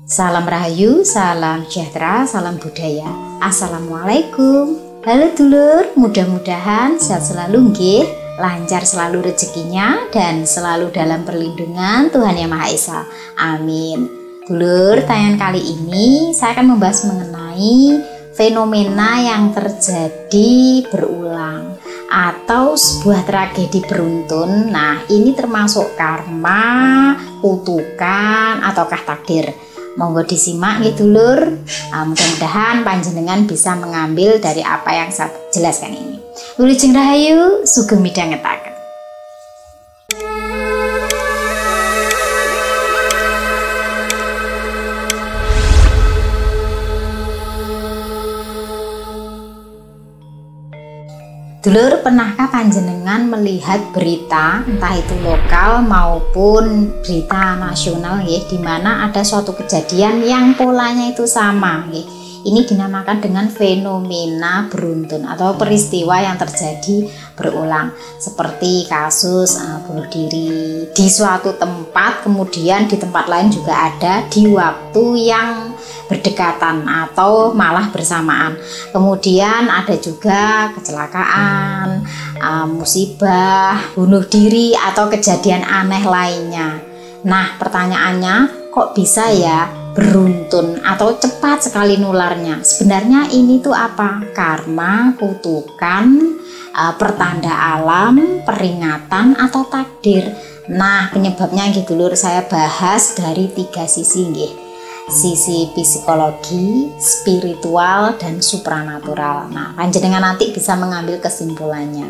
Salam Rahayu, salam sejahtera, salam budaya. Assalamualaikum. Halo dulur, mudah-mudahan sehat selalu nggih, lancar selalu rezekinya dan selalu dalam perlindungan Tuhan Yang Maha Esa. Amin. Dulur, tayangan kali ini saya akan membahas mengenai fenomena yang terjadi berulang atau sebuah tragedi beruntun. Nah, ini termasuk karma, kutukan, ataukah takdir. Monggo disimak ya dulur. Mudah-mudahan panjenengan bisa mengambil dari apa yang saya jelaskan ini. Wilujeng Rahayu, sugeng midhangetaken. Dulur, pernahkah panjenengan melihat berita entah itu lokal maupun berita nasional ya, di mana ada suatu kejadian yang polanya itu sama ya. Ini dinamakan dengan fenomena beruntun atau peristiwa yang terjadi berulang, seperti kasus bunuh diri di suatu tempat, kemudian di tempat lain juga ada di waktu yang berdekatan atau malah bersamaan. Kemudian ada juga kecelakaan, musibah, bunuh diri atau kejadian aneh lainnya. Nah, pertanyaannya, kok bisa ya beruntun atau cepat sekali nularnya? Sebenarnya ini tuh apa? Karma, kutukan, pertanda alam, peringatan, atau takdir. Nah, penyebabnya gitu lur, saya bahas dari 3 sisi nggih. Sisi psikologi, spiritual, dan supranatural. Nah, panjenengan nanti bisa mengambil kesimpulannya.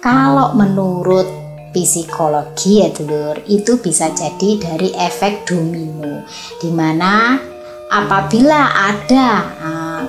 Kalau menurut psikologi ya dulur, itu bisa jadi dari efek domino, dimana apabila ada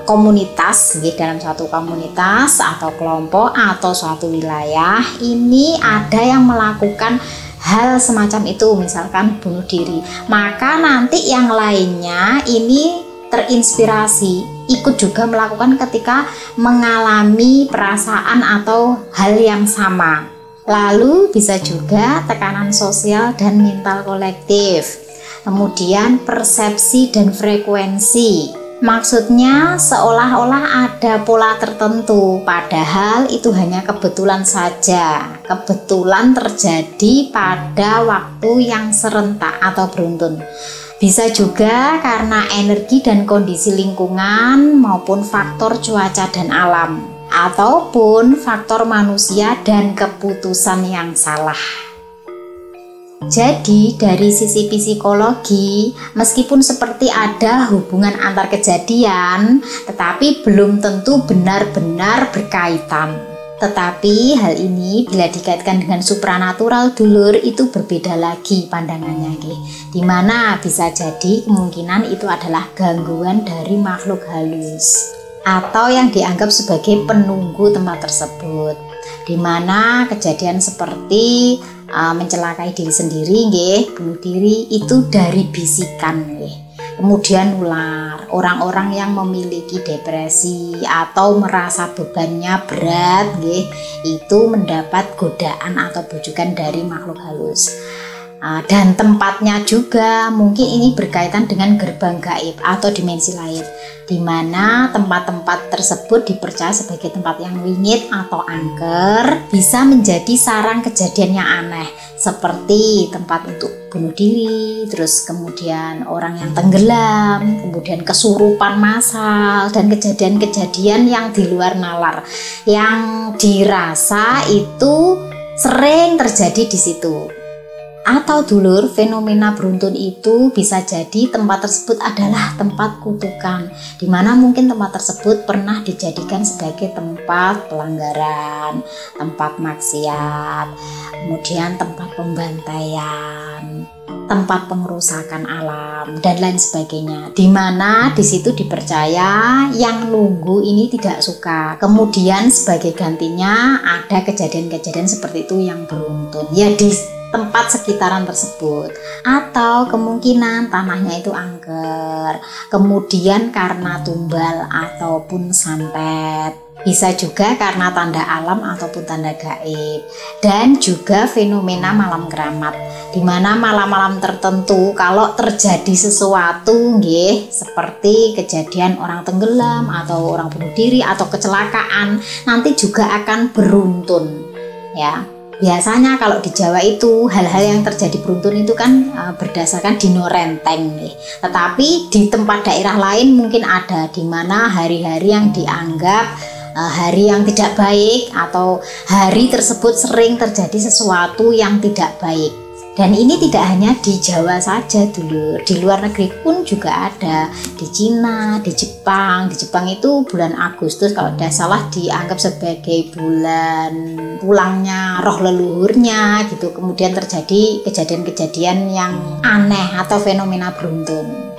komunitas dalam suatu komunitas atau kelompok atau suatu wilayah, ini ada yang melakukan hal semacam itu, misalkan bunuh diri, maka nanti yang lainnya ini terinspirasi ikut juga melakukan ketika mengalami perasaan atau hal yang sama. Lalu bisa juga tekanan sosial dan mental kolektif, kemudian persepsi dan frekuensi. Maksudnya seolah-olah ada pola tertentu, padahal itu hanya kebetulan saja. Kebetulan terjadi pada waktu yang serentak atau beruntun. Bisa juga karena energi dan kondisi lingkungan maupun faktor cuaca dan alam, ataupun faktor manusia dan keputusan yang salah. Jadi dari sisi psikologi, meskipun seperti ada hubungan antar kejadian, tetapi belum tentu benar-benar berkaitan. Tetapi hal ini bila dikaitkan dengan supranatural dulur, itu berbeda lagi pandangannya, dimana bisa jadi kemungkinan itu adalah gangguan dari makhluk halus atau yang dianggap sebagai penunggu tempat tersebut, di mana kejadian seperti mencelakai diri sendiri, bunuh diri, itu dari bisikan, kemudian nular. Orang-orang yang memiliki depresi atau merasa bebannya berat, itu mendapat godaan atau bujukan dari makhluk halus. Dan tempatnya juga mungkin ini berkaitan dengan gerbang gaib atau dimensi lain, di mana tempat-tempat tersebut dipercaya sebagai tempat yang wingit atau angker, bisa menjadi sarang kejadian yang aneh, seperti tempat untuk bunuh diri, terus kemudian orang yang tenggelam, kemudian kesurupan massal, dan kejadian-kejadian yang di luar nalar yang dirasa itu sering terjadi di situ. Atau dulur, fenomena beruntun itu bisa jadi tempat tersebut adalah tempat kutukan, di mana mungkin tempat tersebut pernah dijadikan sebagai tempat pelanggaran, tempat maksiat, kemudian tempat pembantaian, tempat pengerusakan alam, dan lain sebagainya, di mana di situ dipercaya yang nunggu ini tidak suka. Kemudian sebagai gantinya ada kejadian-kejadian seperti itu yang beruntun ya di tempat sekitaran tersebut. Atau kemungkinan tanahnya itu angker, kemudian karena tumbal ataupun santet, Bisa juga karena tanda alam ataupun tanda gaib. Dan juga fenomena malam keramat, di mana malam-malam tertentu kalau terjadi sesuatu nggih, seperti kejadian orang tenggelam atau orang bunuh diri atau kecelakaan, nanti juga akan beruntun ya. Biasanya kalau di Jawa itu hal-hal yang terjadi beruntun itu kan berdasarkan dino renteng nih. Tetapi di tempat daerah lain mungkin ada, di mana hari-hari yang dianggap hari yang tidak baik atau hari tersebut sering terjadi sesuatu yang tidak baik. Dan ini tidak hanya di Jawa saja dulu, di luar negeri pun juga ada, di Cina, di Jepang. Di Jepang itu bulan Agustus kalau tidak salah dianggap sebagai bulan pulangnya roh leluhurnya gitu. Kemudian terjadi kejadian-kejadian yang aneh atau fenomena beruntun.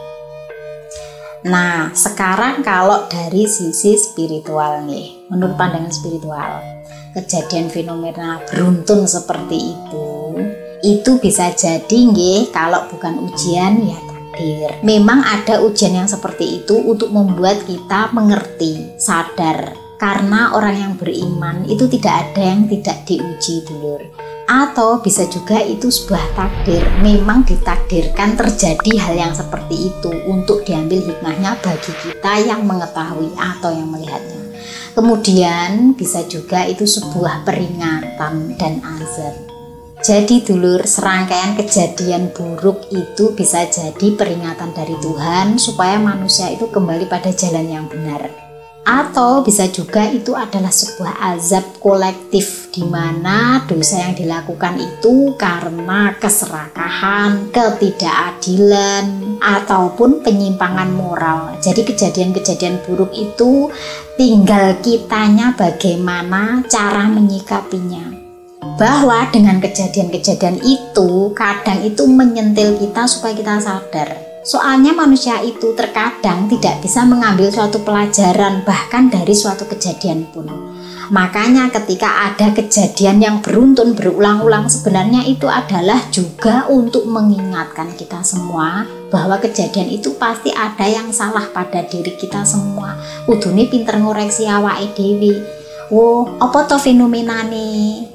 Nah, sekarang kalau dari sisi spiritual nih, menurut pandangan spiritual, kejadian fenomena beruntun seperti itu bisa jadi nggih, kalau bukan ujian ya takdir. Memang ada ujian yang seperti itu untuk membuat kita mengerti, sadar. Karena orang yang beriman itu tidak ada yang tidak diuji dulur. Atau bisa juga itu sebuah takdir, memang ditakdirkan terjadi hal yang seperti itu untuk diambil hikmahnya bagi kita yang mengetahui atau yang melihatnya. Kemudian bisa juga itu sebuah peringatan dan azab. Jadi dulur, serangkaian kejadian buruk itu bisa jadi peringatan dari Tuhan supaya manusia itu kembali pada jalan yang benar. Atau bisa juga itu adalah sebuah azab kolektif, di mana dosa yang dilakukan itu karena keserakahan, ketidakadilan, ataupun penyimpangan moral. Jadi kejadian-kejadian buruk itu tinggal kitanya bagaimana cara menyikapinya. Bahwa dengan kejadian-kejadian itu kadang itu menyentil kita supaya kita sadar. Soalnya manusia itu terkadang tidak bisa mengambil suatu pelajaran bahkan dari suatu kejadian pun. Makanya ketika ada kejadian yang beruntun berulang-ulang, sebenarnya itu adalah juga untuk mengingatkan kita semua bahwa kejadian itu pasti ada yang salah pada diri kita semua. Kudune pinter ngoreksi awake dhewe. Oh, apa to fenomenane?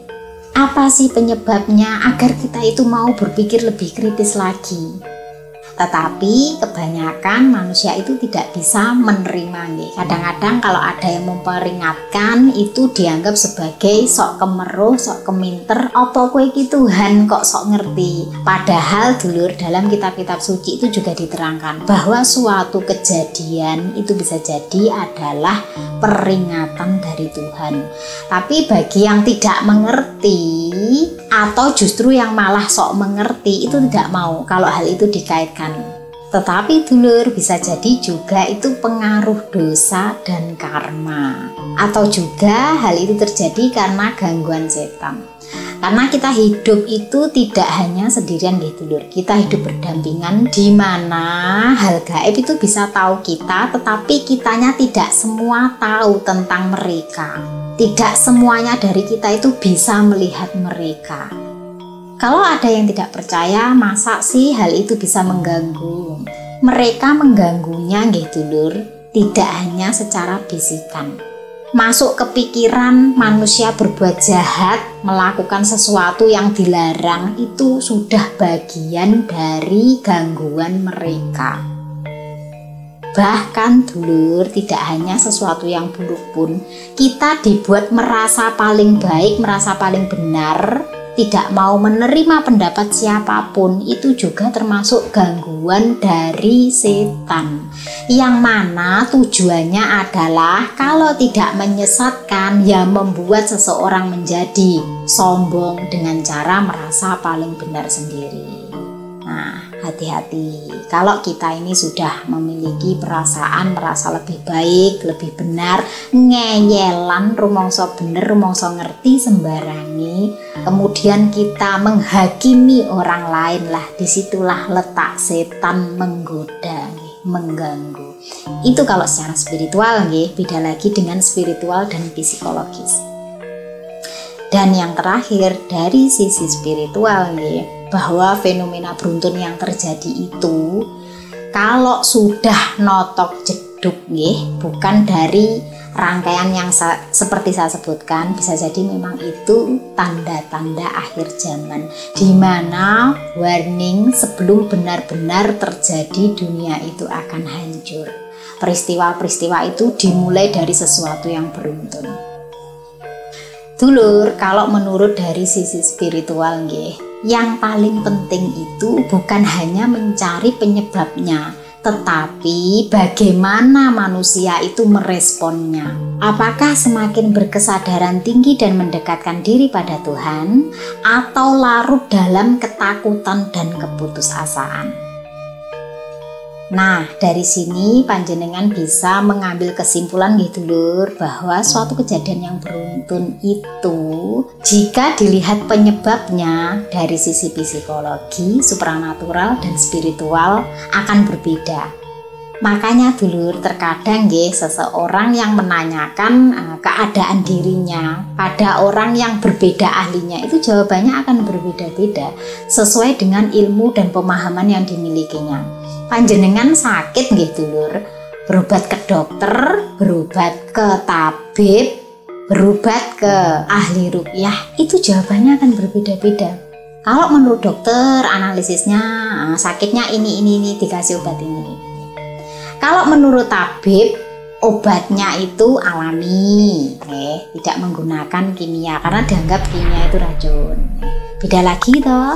Apa sih penyebabnya agar kita itu mau berpikir lebih kritis lagi? Tetapi kebanyakan manusia itu tidak bisa menerima. Kadang-kadang kalau ada yang memperingatkan itu dianggap sebagai sok kemeruh, sok keminter, opo kowe iki Tuhan kok sok ngerti. Padahal dulur, dalam kitab-kitab suci itu juga diterangkan bahwa suatu kejadian itu bisa jadi adalah peringatan dari Tuhan. Tapi bagi yang tidak mengerti atau justru yang malah sok mengerti itu tidak mau kalau hal itu dikaitkan. Tetapi dulur, bisa jadi juga itu pengaruh dosa dan karma, atau juga hal itu terjadi karena gangguan setan. Karena kita hidup itu tidak hanya sendirian gitu dulur, kita hidup berdampingan, di mana hal gaib itu bisa tahu kita, tetapi kitanya tidak semua tahu tentang mereka. Tidak semuanya dari kita itu bisa melihat mereka. Kalau ada yang tidak percaya, masa sih hal itu bisa mengganggu? Mereka mengganggunya nggih dulur, tidak hanya secara bisikan. Masuk ke pikiran manusia berbuat jahat, melakukan sesuatu yang dilarang, itu sudah bagian dari gangguan mereka. Bahkan dulur, tidak hanya sesuatu yang buruk pun, kita dibuat merasa paling baik, merasa paling benar, tidak mau menerima pendapat siapapun, itu juga termasuk gangguan dari setan, yang mana tujuannya adalah kalau tidak menyesatkan ya membuat seseorang menjadi sombong dengan cara merasa paling benar sendiri. Nah, hati-hati kalau kita ini sudah memiliki perasaan merasa lebih baik, lebih benar, ngeyelan, rumangsa bener, rumangsa ngerti, sembarangi, kemudian kita menghakimi orang lain lah, disitulah letak setan menggoda, mengganggu. Itu kalau secara spiritual, beda lagi dengan spiritual dan psikologis. Dan yang terakhir dari sisi spiritual, bahwa fenomena beruntun yang terjadi itu kalau sudah notok hidup nggih, bukan dari rangkaian yang seperti saya sebutkan. Bisa jadi memang itu tanda-tanda akhir zaman, di mana warning sebelum benar-benar terjadi dunia itu akan hancur. Peristiwa-peristiwa itu dimulai dari sesuatu yang beruntun. Dulur, kalau menurut dari sisi spiritual nggih, yang paling penting itu bukan hanya mencari penyebabnya, tetapi bagaimana manusia itu meresponnya. Apakah semakin berkesadaran tinggi dan mendekatkan diri pada Tuhan, atau larut dalam ketakutan dan keputusasaan? Nah, dari sini panjenengan bisa mengambil kesimpulan gitu lur, bahwa suatu kejadian yang beruntun itu jika dilihat penyebabnya dari sisi psikologi, supranatural, dan spiritual akan berbeda. Makanya dulur, terkadang nggih seseorang yang menanyakan keadaan dirinya pada orang yang berbeda ahlinya, itu jawabannya akan berbeda-beda sesuai dengan ilmu dan pemahaman yang dimilikinya. Panjenengan sakit nggih dulur, berobat ke dokter, berobat ke tabib, berobat ke ahli ruqyah, itu jawabannya akan berbeda-beda. Kalau menurut dokter analisisnya sakitnya ini dikasih obat ini. Kalau menurut tabib obatnya itu alami, tidak menggunakan kimia karena dianggap kimia itu racun. Beda lagi toh.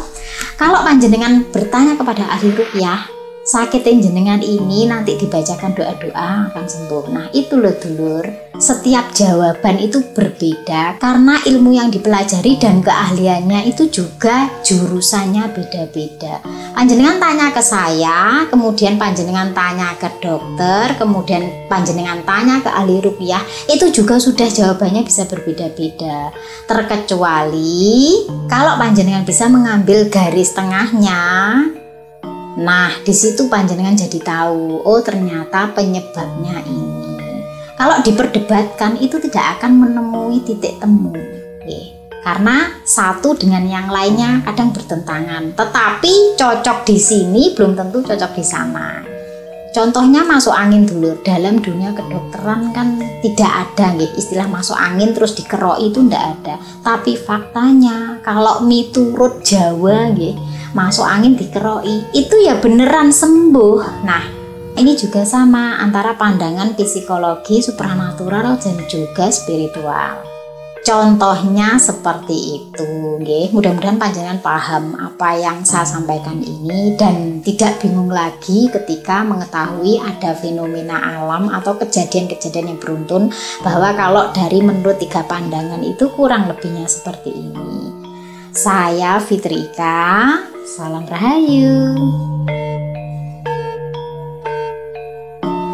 Kalau panjenengan bertanya kepada ahli ruqyah, sakit jenengan ini nanti dibacakan doa-doa akan sembuh. Nah itu loh dulur, setiap jawaban itu berbeda karena ilmu yang dipelajari dan keahliannya itu juga jurusannya beda-beda. Panjenengan tanya ke saya, kemudian panjenengan tanya ke dokter, kemudian panjenengan tanya ke ahli ruqyah, itu juga sudah jawabannya bisa berbeda-beda. Terkecuali kalau panjenengan bisa mengambil garis tengahnya. Nah, di situ panjenengan jadi tahu, oh ternyata penyebabnya ini. Kalau diperdebatkan itu tidak akan menemui titik temu, karena satu dengan yang lainnya kadang bertentangan. Tetapi cocok di sini belum tentu cocok di sana. Contohnya masuk angin dulur, dalam dunia kedokteran kan tidak ada istilah masuk angin terus dikeroi, itu tidak ada. Tapi faktanya kalau miturut Jawa masuk angin dikeroi itu ya beneran sembuh. Nah ini juga sama antara pandangan psikologi, supranatural, dan juga spiritual. Contohnya seperti itu, mudah-mudahan panjenengan paham apa yang saya sampaikan ini dan tidak bingung lagi ketika mengetahui ada fenomena alam atau kejadian-kejadian yang beruntun, bahwa kalau dari menurut 3 pandangan itu kurang lebihnya seperti ini. Saya Fitri Ika, salam rahayu.